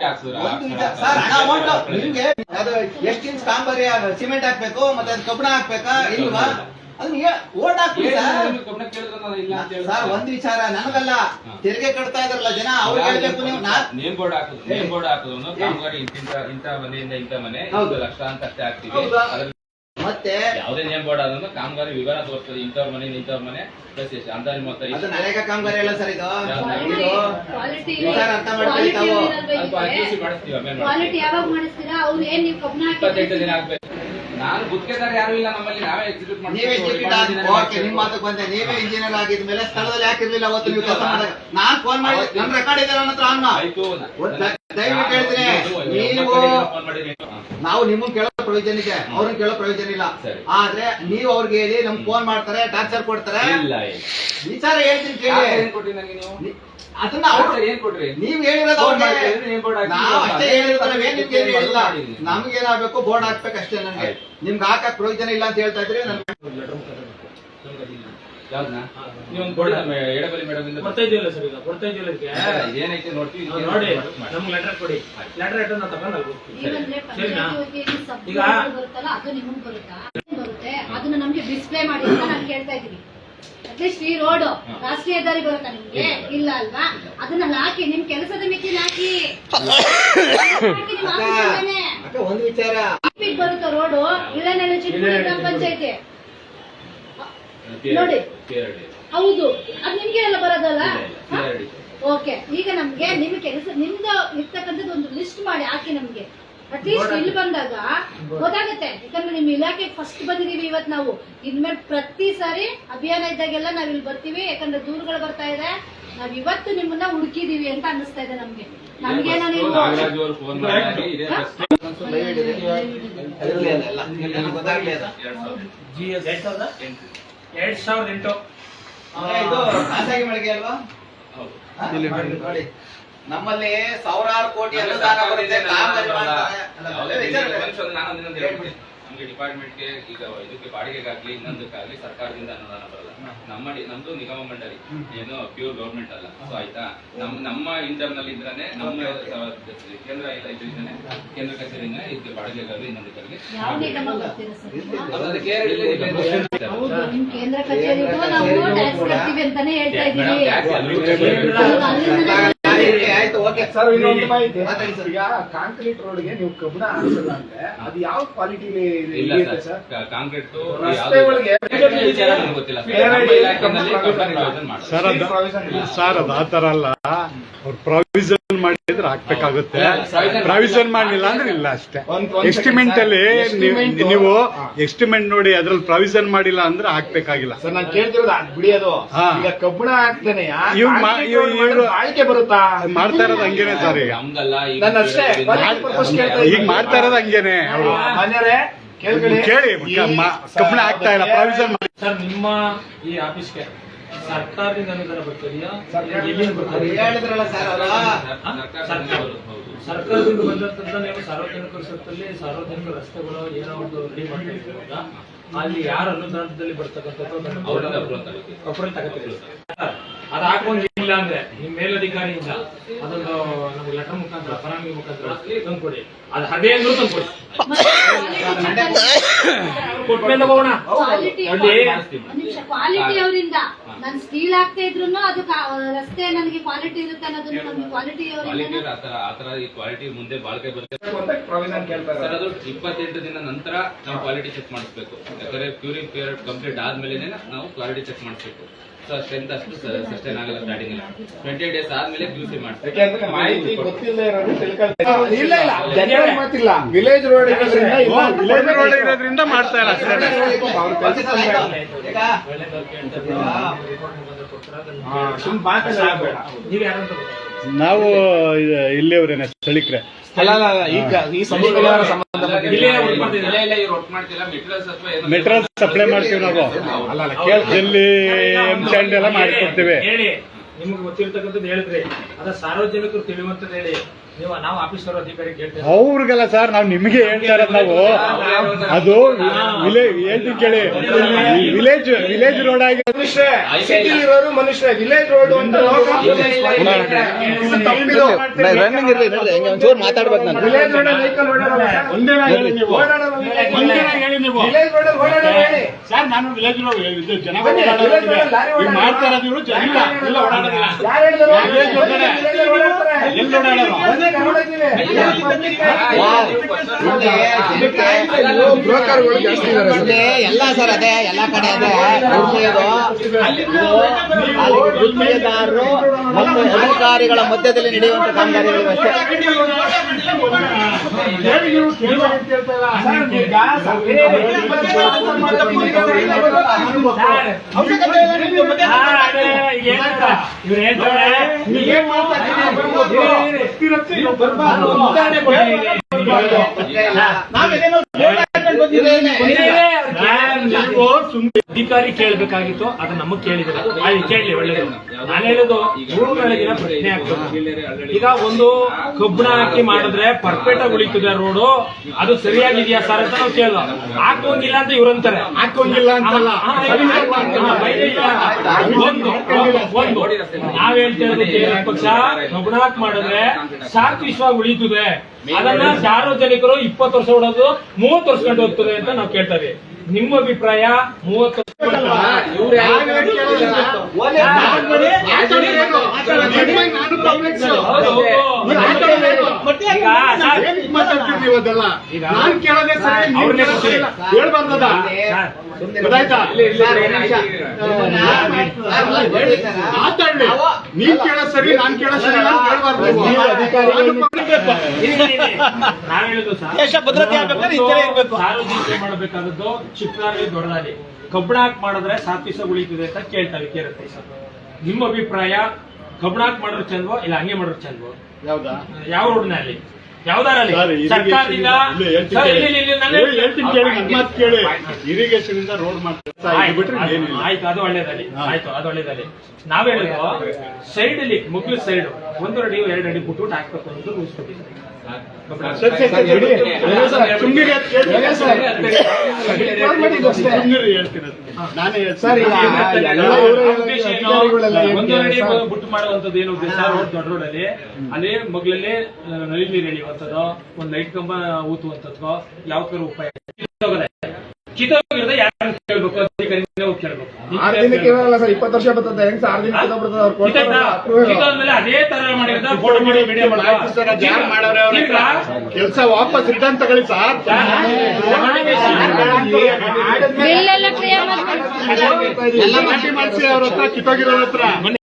Sir ಹಣ amount ನಿಮ್ಗೆ ಅದು ಎಷ್ಟು ಇಂಚ್ ಕಾಂಬರಿ ಸಿಮೆಂಟ್ ಹಾಕ್ಬೇಕು ಮತ್ತೆ ಅದು ಕಬ್ಬಣ ಹಾಕ್ಬೇಕಾ ಇಲ್ವಾ ಅದನ್ನ ಓಟ್ ಹಾಕ್ಬಿಡಿ ಸರ್. ಒಂದ್ ವಿಚಾರ ನನಗಲ್ಲ, ತೆರಿಗೆ ಕಟ್ತಾ ಇದ್ರಲ್ಲ ಜನ ಅವ್ರು ಹೇಳ್ಬೇಕು. ನೀವು ನೇಮ್ ಬೋರ್ಡ್ ಹಾಕೋದು ಕಾಮಗಾರಿ ಇಂಥ ಮನೆಯಿಂದ ಇಂಥ ಮನೆ ಲಕ್ಷ ಅಂತ ಅಷ್ಟೇ ಹಾಕ್ತೀವಿ. ಮತ್ತೆ ಯಾವುದೇ ನೇಮ್ ಬೋರ್ಡ್ ಆದ್ರೂ ಕಾಮಗಾರಿ ವಿವರ ತೋರಿಸ್ತದೆ. ಇಂಥವ್ರ ಮನೆ ಇಂಥವ್ರ ಮನೆ ಅಂದಾಜು ಮೊತ್ತ ಅದು ನರೇಗಾ ಕಾಮಗಾರಿ ಅಲ್ಲ ಸರ್. ಇದು ವಿಚಾರ ಅರ್ಥ ಮಾಡ್ಕೊಳ್ಳಿ ತಾವು. ಕ್ವಾಲಿಟಿ ಯಾವಾಗ ಮಾಡಿಸ್ತೀರಾ? ಅವ್ರು ಏನ್ ನೀವು ಕಬ್ಬಣ 28 ದಿನ ಆಗ್ಬೇಕು. ನಾನು ಗುತ್ತಿಗೆದಾರ ಯಾರು ಇಲ್ಲ ನಮ್ಮಲ್ಲಿ, ನಾವೇ ಎಕ್ಸಿಕ್ಯೂಟ್ ನೀವೇ ನಿಮ್ ಮಾತಕ್ಕೆ ಬಂದೆ. ನೀವೇ ಇಂಜಿನಿಯರ್ ಆಗಿದ್ಮೇಲೆ ಸ್ಥಳದಲ್ಲಿ ಯಾಕಿರ್ಲಿಲ್ಲ ಅವತ್ತು ನೀವು ಕೆಲಸ ಮಾಡಿದಾಗ? ನಾನ್ ಫೋನ್ ಮಾಡಿ ನನ್ ರೆಕಾರ್ಡ್ ಇದೆ ನನ್ನ ಹತ್ರ. ದಯವಿಟ್ಟು ಹೇಳ್ತೀನಿ, ನೀವು ನಾವು ನಿಮ್ಮನ್ನ ಕೇಳೋ ಪ್ರಯೋಜನ ಇದೆ, ಅವ್ರನ್ನ ಕೇಳೋ ಪ್ರಯೋಜನ ಇಲ್ಲ. ಆದ್ರೆ ನೀವು ಅವ್ರಿಗೆ ಹೇಳಿ ನಮ್ಗೆ ಫೋನ್ ಮಾಡ್ತಾರೆ, ಟಾರ್ಚರ್ ಕೊಡ್ತಾರೆ. ವಿಚಾರ ಹೇಳ್ತೀನಿ ಕೇಳಿ. ಅದನ್ನ ನೀವ್ ಹೇಳಿರೋದು ನಾವು ಅಷ್ಟೇ ಹೇಳಿಲ್ಲ. ನಮ್ಗೇನಾಗಬೇಕು ಬೋರ್ಡ್ ಹಾಕ್ಬೇಕು ಅಷ್ಟೇ. ನನಗೆ ನಿಮ್ಗೆ ಹಾಕಕ್ ಪ್ರಯೋಜನ ಇಲ್ಲ ಅಂತ ಹೇಳ್ತಾ ಇದ್ರಿ. ಏನೈತೆ ನೋಡ್ತೀವಿ, ನೋಡಿ ನಮ್ಗೆ ಲೆಟರ್ ಕೊಡಿ. ಲೆಟರ್ ನಾವು ತಗೊಂಡು ಈಗ ಅದು ನಿಮ್ಗೆ ಬರುತ್ತೆ, ಅದನ್ನ ನಮ್ಗೆ ಡಿಸ್ಪ್ಲೇ ಮಾಡಿ ಅಂತ ನಾನು ಕೇಳ್ತಾ ಇದೀನಿ. ಅಟ್ಲೀಸ್ಟ್ ಈ ರೋಡ್ ರಾಷ್ಟ್ರೀಯ ಹೆದ್ದಾರಿ ಬರುತ್ತಾ ನಿಮ್ಗೆ? ಇಲ್ಲ ಅಲ್ವಾ? ಅದನ್ನ ಹಾಕಿ, ನಿಮ್ ಕೆಲಸದ ಮಿತಿನ ಹಾಕಿ. ಒಂದು ವಿಚಾರ ಬರುತ್ತಾ ರೋಡು ಇಳನೆಲೆ ಚಿಕ್ಕಮಗಳೂರು ಗ್ರಾಮ ಪಂಚಾಯತಿ ನೋಡಿ. ಹೌದು, ಅದ್ ನಿಮ್ಗೆ ಎಲ್ಲ ಬರೋದಲ್ಲ. ಓಕೆ, ಈಗ ನಮ್ಗೆ ನಿಮ್ ಕೆಲಸ ನಿಮ್ದು ಇರ್ತಕ್ಕಂಥದ್ದು ಒಂದು ಲಿಸ್ಟ್ ಮಾಡಿ ಹಾಕಿ ನಮ್ಗೆ. ಅಟ್ಲೀಸ್ಟ್ ಇಲ್ಲಿ ಬಂದಾಗ ಗೊತ್ತಾಗುತ್ತೆ. ಯಾಕಂದ್ರೆ ನಿಮ್ ಇಲಾಖೆಗೆ ಫಸ್ಟ್ ಬಂದಿದೀವಿ ಇವತ್ತು ನಾವು. ಇನ್ಮೇಲೆ ಪ್ರತಿ ಸಾರಿ ಅಭಿಯಾನ ಇದ್ದಾಗೆಲ್ಲ ನಾವ್ ಇಲ್ಲಿ ಬರ್ತೀವಿ. ಯಾಕಂದ್ರೆ ದೂರುಗಳು ಬರ್ತಾ ಇದೆ. ನಾವ್ ಇವತ್ತು ನಿಮ್ಮನ್ನ ಹುಡುಕಿದೀವಿ ಅಂತ ಅನ್ನಿಸ್ತಾ ಇದೆ ನಮ್ಗೆ. ನಮ್ಗೇನೋ ನೀವು 2008 ಇದು ಖಾಸಗಿ ಮಳಿಗೆ ಅಲ್ವಾ? ನೋಡಿ, ನಮ್ಮಲ್ಲಿ ಸಾವಿರಾರು ಕೋಟಿ ಅನುದಾನ ಬರುತ್ತೆ. ನಮ್ಗೆ ಡಿಪಾರ್ಟ್ಮೆಂಟ್ಗೆ ಈಗ ಇದಕ್ಕೆ ಬಾಡಿಗೆಗಾಗ್ಲಿ ಇನ್ನೊಂದಕ್ಕಾಗ್ಲಿ ಸರ್ಕಾರದಿಂದ ಅನುದಾನ ಬರಲ್ಲ. ನಮ್ದು ನಿಗಮ ಮಂಡಳಿ, ಏನು ಪ್ಯೂರ್ ಗವರ್ಮೆಂಟ್ ಅಲ್ಲ. ಸೊ ಆಯ್ತಾ, ನಮ್ಮ ಇಂಟರ್ನಲ್ ಇದ್ರಾನೆ ನಮ್ಮ ಕೇಂದ್ರ ಇದರಿಂದ ಕೇಂದ್ರ ಕಚೇರಿಯಿಂದ ಇದಕ್ಕೆ ಬಾಡಿಗೆಗಾಗ್ಲಿ ಇನ್ನೊಂದಕ್ಕಾಗ್ಲಿ ಕೇಂದ್ರ ಕಚೇರಿಗೂ ನಾವು ಟ್ಯಾಕ್ಸ್ ಕಟ್ತೀವಿ ಅಂತಾನೆ ಹೇಳ್ತಾ ಇದೀವಿ. ಸರ್, ಇನ್ನೊಂದು ಮಾಹಿತಿ. ಈಗ ಕಾಂಕ್ರೀಟ್ ರೋಡ್ಗೆ ನೀವು ಕಬ್ಬಣ ಹಾಕ್ಸಲ್ಲ ಅಂದ್ರೆ ಅದು ಯಾವ ಕ್ವಾಲಿಟಿ ಸರ್? ಕಾಂಕ್ರೀಟ್ ಸರ್ ಅದು ಆತರ ಅಲ್ಲ. ಅವ್ರು ಪ್ರಾವಿಷನ್ ಮಾಡಿದ್ರೆ ಹಾಕ್ಬೇಕಾಗುತ್ತೆ. ಪ್ರಾವಿಷನ್ ಮಾಡಲಿಲ್ಲ ಅಂದ್ರೆ ಇಲ್ಲ ಅಷ್ಟೇ. ಎಸ್ಟಿಮೇಟ್ ಅಲ್ಲಿ ನೀವು ಎಸ್ಟಿಮೇಟ್ ನೋಡಿ ಅದ್ರಲ್ಲಿ ಪ್ರಾವಿಷನ್ ಮಾಡಿಲ್ಲ ಅಂದ್ರೆ ಹಾಕ್ಬೇಕಾಗಿಲ್ಲ. ಸರ್, ನಾನು ಕೇಳ್ತಿರೋದು ಬಿಡಿಯೋದು. ಈಗ ಕಬ್ಬಣ ಹಾಕ್ತೇನೆ ಆಯ್ಕೆ ಬರುತ್ತಾ? ಮಾಡ್ತಾ ಇರೋದು ಹಂಗೇನೆ ಸರ್. ಈಗ ಈಗ ಮಾಡ್ತಾ ಇರೋದು ಹಂಗೇನೆ. ಕೇಳಿ, ಕಬ್ಬಣ ಆಗ್ತಾ ಇಲ್ಲ, ಪ್ರಾವಿಷನ್ ಮಾಡಿ. ಸರ್, ನಿಮ್ಮ ಈ ಆಫೀಸ್ಗೆ ಸರ್ಕಾರದಿಂದ ಅನುದಾನ ಬರ್ತಿದೆಯಾ? ಸರ್ಕಾರದಿಂದ ಬಂದಂತ ನೀವು ಸಾರ್ವಜನಿಕ ಕ್ಷೇತ್ರದಲ್ಲಿ ಸಾರ್ವಜನಿಕ ರಸ್ತೆಗಳು ಏನೋ ಒಂದು ರೆಡಿ ಮಾಡ್ತಿರುವಾಗ ಅಲ್ಲಿ ಯಾರು ಅನುದಾನದಲ್ಲಿ ಬರ್ತಕ್ಕಂಥದ್ದು ಅಪ್ರೂವಲ್ ತಗೋತೀವಿ. ಅದು ಹಾಕೊಂಡಿಲ್ಲ ಅಂದ್ರೆ ನಿಮ್ ಮೇಲಧಿಕಾರಿಯಿಂದ ಅದೊಂದು ನಮ್ಗೆ ಲೆಟರ್ ಮುಖಾಂತರ ಪರವಾನಗಿ ಮುಖಾಂತರ ತಂದು ಕೊಡಿ. ಅದು ಅದೇ ಅಂದ್ರೂ ತಂದು ಕೊಡಿ. ಕೊಟ್ಮೇಲೆ ಹೋಗೋಣ. ಕ್ವಾಲಿಟಿ ಅವರಿಂದ ನಾನು ಸ್ಟೀಲ್ ಹಾಕ್ತಾ ಇದ್ರು ಅದು ರಸ್ತೆ ನನಗೆ ಕ್ವಾಲಿಟಿ ಇರುತ್ತೆ ಅನ್ನೋದನ್ನ ನಮ್ಗೆ ಕ್ವಾಲಿಟಿ ಕ್ವಾಲಿಟಿ ಮುಂದೆ ಬಾಳ್ಕೆ ಬರುತ್ತೆ. ಅದು 28 ದಿನ ನಂತರ ನಾವು ಕ್ವಾಲಿಟಿ ಚೆಕ್ ಮಾಡಿಸ್ಬೇಕು. ಯಾಕಂದ್ರೆ ಕ್ಯೂರಿಂಗ್ ಪೀರಿಯಡ್ ಕಂಪ್ಲೀಟ್ ಆದ್ಮೇಲೆ ನಾವು ಕ್ವಾಲಿಟಿ ಚೆಕ್ ಮಾಡಿಸ್ಬೇಕು. ಸೊ ಸ್ಟ್ರೆಂತ್ ಅಷ್ಟು ಸಸ್ಟೈನ್ ಆಗಲ್ಲ ಸ್ಟಾರ್ಟಿಂಗ್ ಅಲ್ಲಿ. 28 ಡೇಸ್ ಆದ್ಮೇಲೆ QC ಮಾಡ್ಬೇಕು. ಮಾಹಿತಿ ಗೊತ್ತಿಲ್ಲ ಇಲ್ಲ. ವಿಲೇಜ್ ರೋಡ್ ಇರೋದ್ರಿಂದ ಮಾಡ್ತಾ ಇಲ್ಲ ಅಷ್ಟೇ. ನಾವು ಇಲ್ಲಿಯವರೇನೆ ಸ್ಥಳೀಕರೇ. ಮೆಟೀರಿಯಲ್ಸ್ ಸಪ್ಲೈ ಮಾಡ್ತೀವಿ ನಾವು. ಜಲ್ಲಿ MSAND ಎಲ್ಲ ಮಾಡಿಕೊಡ್ತೀವಿ. ಹೇಳಿ, ನಿಮ್ಗೆ ಗೊತ್ತಿರ್ತಕ್ಕಂಥದ್ದು ಹೇಳಿದ್ರಿ. ಅದ ಸಾರ್ವಜನಿಕರು ತಿಳಿಯುವಂತದ್ದು ಹೇಳಿ. ನಾವು ಆಫೀಸರ್ ಅಧಿಕಾರಿಗೆ ಹೇಳ್ತೇವೆ. ಅವ್ರಿಗೆಲ್ಲ ಸರ್ ನಾವು ನಿಮಗೆ ಹೇಳ್ತಾ ಇರೋದು ನಾವು ಅದು ಹೇಳ್ತೀನಿ ಕೇಳಿ ವಿಲೇಜ್ ರೋಡ್ ಆಗಿ ಸಿಟಿ ಇರೋರು ಮನುಷ್ಯ ವಿಲೇಜ್ ರೋಡ್ ಅಂತ ರನ್ನಿಂಗ್ ಇರ್ಲಿ ಒಂಚೂರು ಮಾತಾಡ್ಬೇಕು ನಾನು. ವಿಲೇಜ್ ರೋಡ್ ವೆಹಿಕಲ್ ಓಡಾಡಲ್ಲ ಒಂದೇ ಹೇಳಿ ನೀವು ಹೇಳಿ ನೀವು ವಿಲೇಜ್ ರೋಡ್ ಓಡಾಡಲ್ಲ ಹೇಳಿ ಸರ್. ನಾನು ವಿಲೇಜ್ ಜನ ಬನ್ನಿ, village road ಅಲ್ಲಿ ಲಾರಿ ಓಡಾಡಲ್ಲ. ಮಾಡ್ತಾ ಇರೋದು ಇವರು ಜನ ಇಲ್ಲ ಓಡಾಡೋದಿಲ್ಲ. ಯಾರು ಹೇಳಿದ್ರು? Village road ಅಲ್ಲಿ village road ಓಡಾಡ್ತಾರೆ. ಎಲ್ಲಿ ಓಡಾಡೋರು? ಬನ್ನಿ, ಕರ್ಕೊಂಡೋಗ್ತೀವಿ. ಬ್ರೋಕರ್ಗಳು ಜಾಸ್ತಿ ಇದ್ದಾರೆ ಎಲ್ಲ ಸರ್. ಅದೇ ಎಲ್ಲ ಕಡೆ ಅದೇ ಗುತ್ತಿಗೆದಾರರು ಮತ್ತು ಅಧಿಕಾರಿಗಳ ಮಧ್ಯದಲ್ಲಿ ನಡೆಯುವಂತ ಕಾಮಗಾರಿಗಳು ಅಷ್ಟೇ. ಹೇಳಿ ನೀವು ಕೇಳುವ ಅಂತ ಹೇಳ್ತಾ ಇಲ್ಲ. ಸರ್, ಈಗ ಇವ್ರು ಹೇಳ್ತಾರೆ ಏನ್ ಅಧಿಕಾರಿ ಕೇಳ್ಬೇಕಾಗಿತ್ತು, ಅದು ನಮಗ್ ಕೇಳಿದ್ರೆ ಅಲ್ಲಿ ಕೇಳಲಿ ಒಳ್ಳೇದು. ನಾನು ಹೇಳೋದು ಊರುಗಳಿಗಿನ ಪ್ರಶ್ನೆ ಆಗ್ತದೆ. ಈಗ ಒಂದು ಕಬ್ಬಣ ಹಾಕಿ ಮಾಡಿದ್ರೆ ಪರ್ಫೆಕ್ಟ್ ಆಗಿ ಉಳಿತದೆ ರೋಡು, ಅದು ಸರಿಯಾಗಿದೆಯಾ ಸರ್ ಅಂತ ನಾವು ಕೇಳೋ. ಹಾಕೋಂಗಿಲ್ಲ ಅಂತ ಇವ್ರಂತಾರೆ. ಹಾಕೋಂಗಿಲ್ಲ ಅಂತಲ್ಲ. ಒಂದು ನಾವ್ ಹೇಳ್ತೇವೆ ಪಕ್ಷ ಕಬ್ಬಣ ಹಾಕಿ ಮಾಡಿದ್ರೆ ಸಾತ್ವಿಕವಾಗಿ ಉಳಿತದೆ. ಅದನ್ನ ಸಾರ್ವಜನಿಕರು 20 ವರ್ಷ ಓಡೋದು 30 ವರ್ಷ ಕಂಡು ಹೋಗ್ತದೆ ಅಂತ ನಾವು ಕೇಳ್ತಾ ಇದೀವಿ. ನಿಮ್ಮ ಅಭಿಪ್ರಾಯ 30 ನಾನು ಕೇಳೋದೇ ಸರಿ, ಹೇಳ್ಬಾರ್ದದ ಗೊತ್ತಾಯ್ತಾ? ಮಾತಾಡ್ಲಿ. ನೀನ್ ಕೇಳೋ ಸರಿ, ನಾನ್ ಕೇಳೋ ಸರಿ ಅಂತ ಹೇಳ್ಬಾರ್ದು. ನಾವ್ ಹೇಳುದು ಸಾರ್ವಜನಿಕ ಮಾಡಬೇಕಾದದ್ದು ಚಿಕ್ಕದಾಗಲಿ ದೊಡ್ಡದಾಗಲಿ ಕಬ್ಬಣ ಹಾಕಿ ಮಾಡಿದ್ರೆ ಸಾತ್ವಿಸ ಉಳಿತದೆ ಅಂತ ಕೇಳ್ತಾವೆ ಕೇಳುತ್ತೆ. ನಿಮ್ಮ ಅಭಿಪ್ರಾಯ ಕಬ್ಬಣ ಹಾಕಿ ಮಾಡಿದ್ರೆ ಚಂದ್ವೋ ಇಲ್ಲ ಹಂಗೆ ಮಾಡಿದ್ರೆ ಚಂದ್ವೋ? ಯಾವ್ದಾ? ಯಾವ ರೋಡ್ನಲ್ಲಿ ಯಾವ್ದಾರಲ್ಲಿ ಸರ್ಕಾರದಿಂದ ಹೇಳ್ತೀನಿ ಕೇಳಿ, ನನ್ನ ಮಾತು ಕೇಳಿ. ಇರಿಗೇಷನ್ ಇಂದ ರೋಡ್ ಮಾಡ್ತಾರೆ ಬಿಟ್ರೆ ಏನಿಲ್ಲ. ಆಯ್ತು, ಅದು ಒಳ್ಳೇದಲ್ಲಿ ಆಯ್ತು, ಅದು ಒಳ್ಳೇದಲ್ಲಿ. ನಾವ್ ಹೇಳುದು ಸೈಡ್ ಅಲ್ಲಿ ಮುಗ್ಲು ಸೈಡ್ 1 ಅಡಿ 2 ಅಡಿ ಬಿಟ್ಬಿಟ್ಟು ಹಾಕ್ಬೇಕು ಅಂತ ಉಳಿಸ್ಕೊಟ್ಟಿದ್ದಾರೆ. ಸುಮ್ನಿರಿ ಅಂತ ಕೇಳಿ. ಸುಮ್ನಿರಿ ಹೇಳ್ತೀನಿ. ನಾನೇ ಸರ್, ಈಗ ಒಂದೊಂದು ಬುಟ್ಟು ಮಾಡುವಂತದ್ದು ಏನು ಉದ್ದೇಶ? ರೋಡ್ ದೊಡ್ಡ ರೋಡ್ ಅಲ್ಲಿ ಮಗ್ಲಲ್ಲಿ ನಲ್ಲಿ ನೀರು ಎಳೆಯುವಂಥದ್ದು, ಒಂದ್ ಲೈಟ್ ಕಂಬ ಊತುವಂಥದ್ದು ಯಾವ ತರ ಉಪಾಯ ಕಿತ್ತೋಗಿರೋದ ಯಾರು ಕೇಳ್ಬೇಕು? ಅಧಿಕಾರಿನೇ ಹೋಗಿ ಕೇಳ್ಬೇಕು. 6 ದಿನಕ್ಕೆ ಇರಲ್ಲ ಸರ್, 20 ವರ್ಷ ಬರ್ತದೆ. ಹೆಂಗ್ 6 ದಿನ ಕಿತ್ತೋದ್ಮೇಲೆ ಅದೇ ತರ ಮಾಡಿರೋದ ಫೋಟೋ ಮಾಡಿ ವಿಡಿಯೋ ಕೆಲಸ ವಾಪಸ್ ರಿಟರ್ನ್ ತಗೊಳ್ಳಿ ಸರ್. ಬಿಲ್ ಎಲ್ಲ ಕ್ಲಿಯರ್ ಮಾಡ್ಕೊಂಡು ಎಲ್ಲ ಮಾಡಿಸಿ ಅವ್ರ ಹತ್ರ ಕಿತ್ತೋಗಿರೋರ ಹತ್ರ